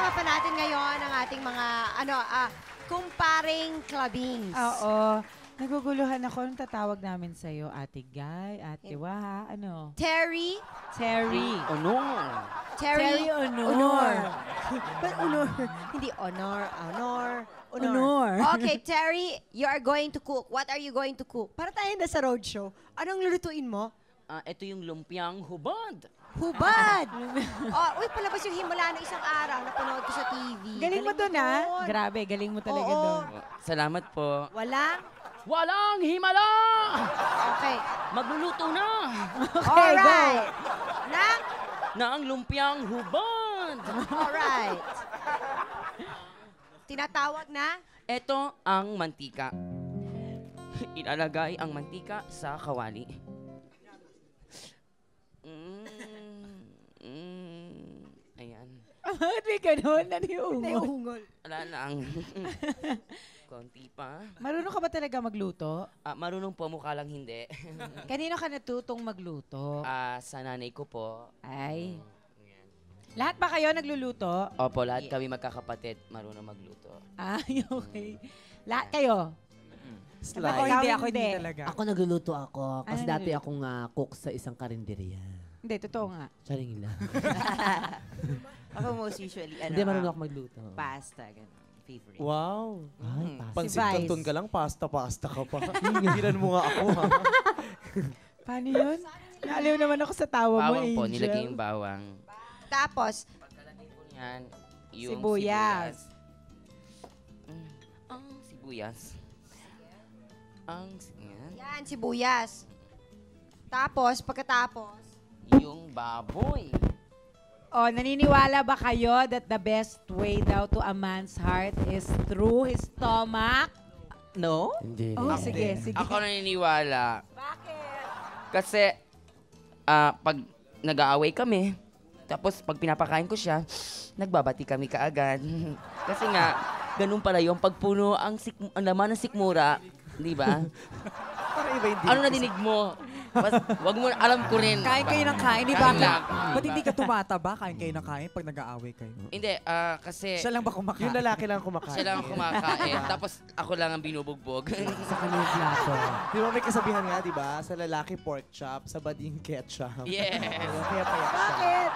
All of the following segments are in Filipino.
kasama pa natin ngayon ang ating mga, kumparing clubbings. Oo. Naguguluhan ako nung tatawag namin sa'yo, Ate Guy, Ate Waha, Terry. Terry. Terry Honor. But honor. Hindi honor. Honor. Okay, Terry, you are going to cook. What are you going to cook? Para tayo na sa roadshow. Anong lulutuin mo? Ito yung lumpiang hubad. Hubad! Uy, palabas yung himala na isang araw. Napanood ko sa TV. Galing mo doon, ha? Grabe, galing mo talaga doon. Salamat po. Walang himala! Okay. Magluluto na! Alright. Na ang lumpiang hubad! Alright. Tinatawag na? Ito ang mantika. Ilalagay ang mantika sa kawali. Ayan. Bakit may ganun? Naniungol. Wala lang. Konti pa. Marunong ka ba talaga magluto? Marunong po, mukha lang hindi. Kanino ka natutong magluto? Sa nanay ko po. Ay. Lahat ba kayo nagluluto? Opo, lahat kami magkakapatid marunong magluto. Ay, okay. Lahat kayo? Ako hindi talaga. Ako nagluluto ako. Kasi Ano dati akong cook sa isang karinderya. Hindi, totoo nga. Charing lang. Ako most usually, Hindi marunong ako magluto. pasta, ganun. Favorite. Wow. Ay, Pansit Vice. Canton ka lang, pasta ka pa. Hiran mo nga ako, ha? Paano yun? Naaliw naman ako sa tawa mo, Bawang Angel. po, nilagay yung bawang. Tapos, Pagkalagay po niyan, yung Sibuyas. Ang sibuyas. yan, sibuyas. Tapos, pagkatapos, Yung baboy. Oh, naniniwala ba kayo that the best way daw to a man's heart is through his stomach? No? Hindi. Oh, sige, sige. Ako naniniwala. Bakit? Kasi, pag nag-aaway kami, tapos pag pinapakain ko siya, nagbabati kami kaagad. Kasi nga, ganun pala yung pagpuno ang laman ng sikmura, di ba? Para iba yung Ano nadinig mo? Wag mo, alam ko rin. Kain kayo ng kain, di Kain ba? lang. Ba't hindi ka tumataba? Kain kayo ng kain pag nag-aaway kayo. Hindi, kasi Siya lang ba kumakain? Yung lalaki lang kumakain. siya lang ang kumakain, tapos ako lang ang binubugbog. Sa kanyang plato. Di ba may kasabihan nga, di ba? Sa lalaki pork chop, sa bading ketchup. Yes. Kaya payak siya. Bakit?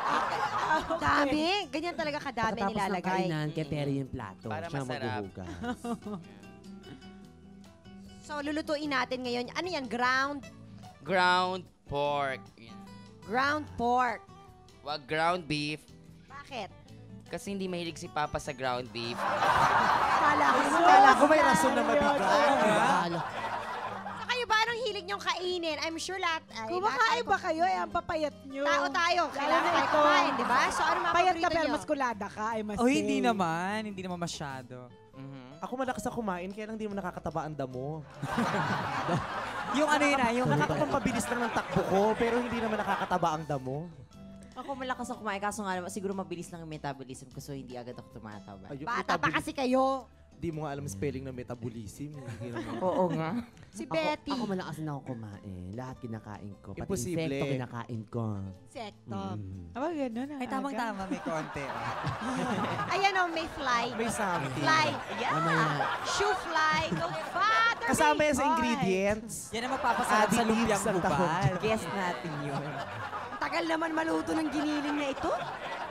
dami. Ganyan talaga kadami Pagkatapos ng nilalagay. kainan, kay Terry yung plato. Para Siya masarap. maghuhugas. So, lulutuin natin ngayon. Ano yan? Ground pork. Yan. Ground pork. Wag ground beef. Bakit? Kasi hindi mahilig si Papa sa ground beef. Kala ko may rason na mabigat. Sa kayo ba? Anong hilig niyong kainin? I'm sure lahat. Kumakain ba kayo? Ang papayat nyo. Tao tayo. Kailangan na tayo ito. kumain, di ba? So, ano mga Payat ka paborito pero niyo? maskulada ka. I must Oh, say. hindi naman masyado. Ako malakas sa kumain, kaya lang di mo nakakataba ang damo. Yung ano yun yung Nakakapabilis lang ng takbo ko, pero hindi naman nakakataba ang damo. Ako malakas ako kumain, kaso nga naman, siguro mabilis lang ang metabolism ko, so hindi agad ako tumataba. Ayun, Bata pa kasi kayo. Di mo nga alam spelling ng metabolism. Hindi naman. Oo nga. Si Betty. Ako malakas na ako kumain. Lahat kinakain ko. Pati Imposible. insekto kinakain ko. Sekto. Aba, ganun. Ay, tamang-tama, may konti. Ayan o, may fly. May something. Fly. Mamaya. Shoe fly. Go father. Kasama yan sa ingredients. Yan ang magpapasarap sa lumpiang Additives ang tawag bubal. Guess natin yun. Tagal naman maluto ng giniling na ito.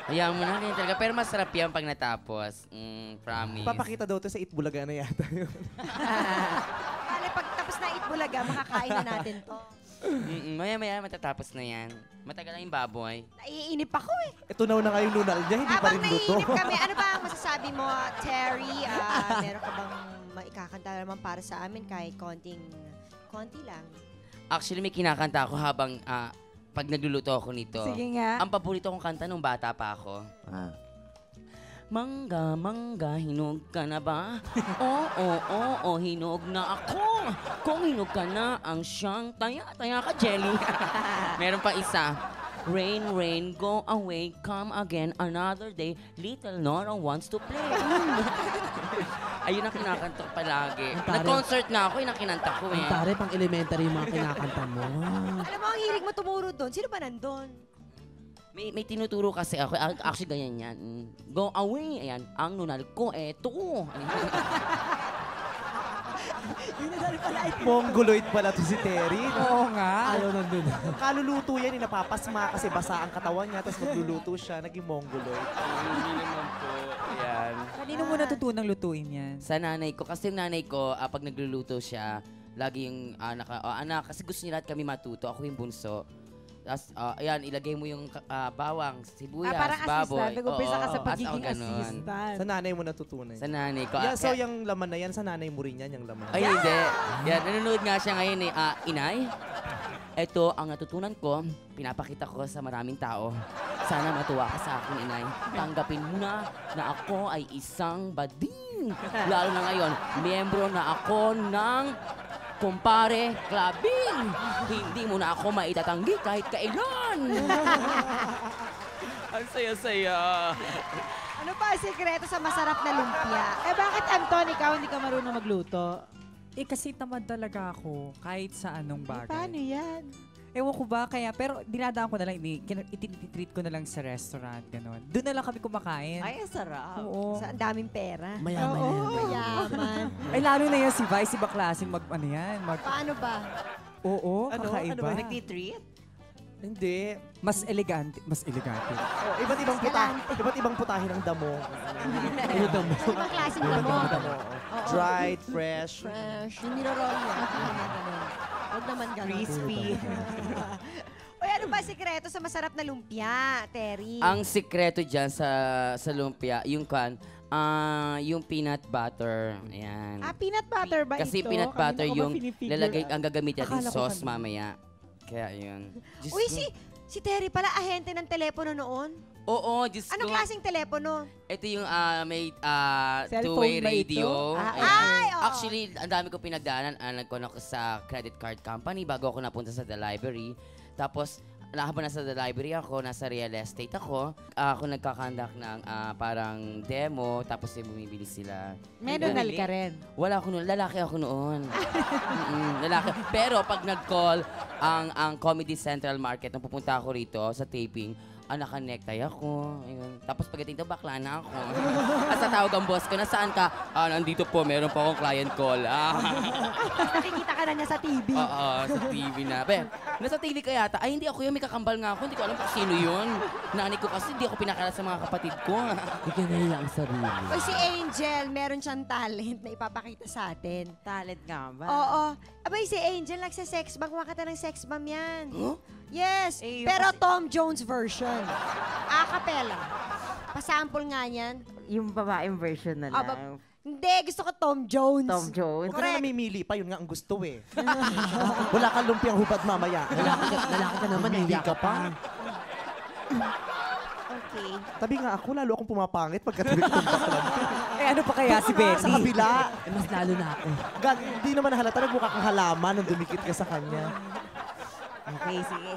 Hayaan mo na rin talaga. Pero masarap yan pag natapos. Promise. Papakita daw to sa Itbulaga na yata yun. Bale, pag tapos na Itbulaga, makakain na natin to. Maya-maya matatapos na yan. Matagal lang yung baboy. Naiinip ako eh. Ito na ang nunal niya, hindi pa Habang rin luto. naiinip kami, ano ba ang masasabi mo, Terry? Meron ka bang maikakanta naman para sa amin kahit konti lang? Actually, may kinakanta ako habang pag nagluluto ako nito. Sige nga. Ang paborito kong kanta nung bata pa ako. Mangga, mangga, hinog ka na ba? Oo, hinog na ako. Kung hinog ka na, ang siyang taya ka, Jelly. Meron pa isa. Rain, rain, go away, come again another day. Little Nora wants to play. Ayun ang kinakanta ko palagi. Nag-concert na ako, yun ang kinanta ko eh. Ang tare, pang elementary yung mga kinakanta mo. Alam mo, ang hilig mo tumuro doon. Sino ba nandun? May tinuturo kasi ako. Actually, ganyan yan. Go away. Ayan. Ang nunal ko, eto. Mongoloid pala to si Terry. Oo nga. Ayaw nandun. Kaluluto yan, napapasma kasi basa ang katawan niya, tapos magluluto siya, naging mongoloid. Hindi naman po. Ayan. Kanino mo natutunang lutuin yan? Sa nanay ko. Kasi yung nanay ko, pag nagluluto siya, lagi yung anak, kasi gusto niya lahat kami matuto. Ako yung bunso. Tapos, ayan, ilagay mo yung bawang, sibuyas, parang baboy. assistant. Nag-umpisa ka sa Oo, pagiging ganun. assistant. Sa nanay mo natutunan. Sa nanay ko. Yeah, so yung laman na yan, sa nanay mo rin yan, yung laman. Ay, hindi. Yan, nanonood nga siya ngayon eh. Inay, ito ang natutunan ko, pinapakita ko sa maraming tao. Sana matuwa ka sa akin, Inay. Tanggapin mo na ako ay isang bading. Lalo na ngayon, miyembro na ako ng Kumpare Clubbing. Hindi mo na ako maitatanggi kahit kailan. Ang saya-saya. Ano pa ang sikreto sa masarap na lumpia? Bakit, Anton, ikaw hindi ka marunong magluto? Kasi tamad talaga ako kahit sa anong bagay. Paano yan? Ewan ko ba, pero dinadaan ko na lang, ititreat ko na lang sa restaurant, gano'n. Doon na lang kami kumakain. Ay, ang sarap. Oo. Sa ang daming pera. Mayaman Oo, yan. mayaman. Ay, lalo na yan si Vice, iba klaseng Paano ba? Oo, Ano? kakaiba. Ano ba? Nagtitreat? Hindi. Mas elegante. Oh, iba't ibang putahe ng damo. Ibang klaseng damo. Damo. Dried, fresh. Fresh. Yung niroroll niya. Huwag naman ganun. Crispy. Uy, ano ba sikreto sa masarap na lumpia, Terry? Ang sikreto dyan sa lumpia, yung peanut butter. Ayan. Peanut butter ba Kasi ito? peanut butter Kanina ko ba yung pinifigure ang gagamitin natin Akala ko sauce mamaya. Kaya yun. Diyos Uy, ko. si Terry pala, ahente ng telepono noon. Oo, Diyos Anong ko. klaseng telepono? Ito yung may Cellphone two-way ba ito? radio. Ayan. Ay, oo. Actually, ang dami ko pinagdaanan. Nag-connect ako sa credit card company bago ako napunta sa The Library. Tapos, habang nasa The Library ako, nasa real estate ako, ako nagkakandak ng parang demo, tapos bumibili sila. Menonal ka rin. Wala ako noon. Lalaki ako noon. Lalaki. Pero pag nag-call ang Comedy Central Market, nung pupunta ako rito sa taping, naka-necktie ako. Ayun. Tapos pagdating to, bakla na ako. At sa tawag ang boss ko, nasaan ka? Nandito po, meron po akong client call. Nakikita ka na niya sa TV. Oo, sa TV na. Nasa TV ka yata. Ay, hindi ako yun. May kakambal nga ako. Hindi ko alam kung sino yun. Nanay ko kasi hindi ako pinakala sa mga kapatid ko. Bigyan na nila ang sarili. Uy, si Angel, meron siyang talent na ipapakita sa atin. Talent nga ba? Oo. Abay, si Angel nagsa-sex bomb. Kumakata ng sex bomb yan. Huh? Yes, Eh, yung pero kasi- Tom Jones version. A cappella. Pasample nga yan. Yung babaeng version na Ah, lang. Hindi, gusto ko Tom Jones. Tom Jones. Huwag ka na namimili pa, yun nga ang gusto eh. Wala kang lumpiang hubad mamaya. Lalaki ka naman, Namili nahiya ka pa. Okay. Tabi nga ako, lalo akong pumapangit pagkatabi ko itong baklan. ano pa kaya si Betty? Sa kabila. Mas lalo na ako. Hindi naman nahalata, nagmukha kang halaman nung dumikit ka sa kanya. Okay, sige.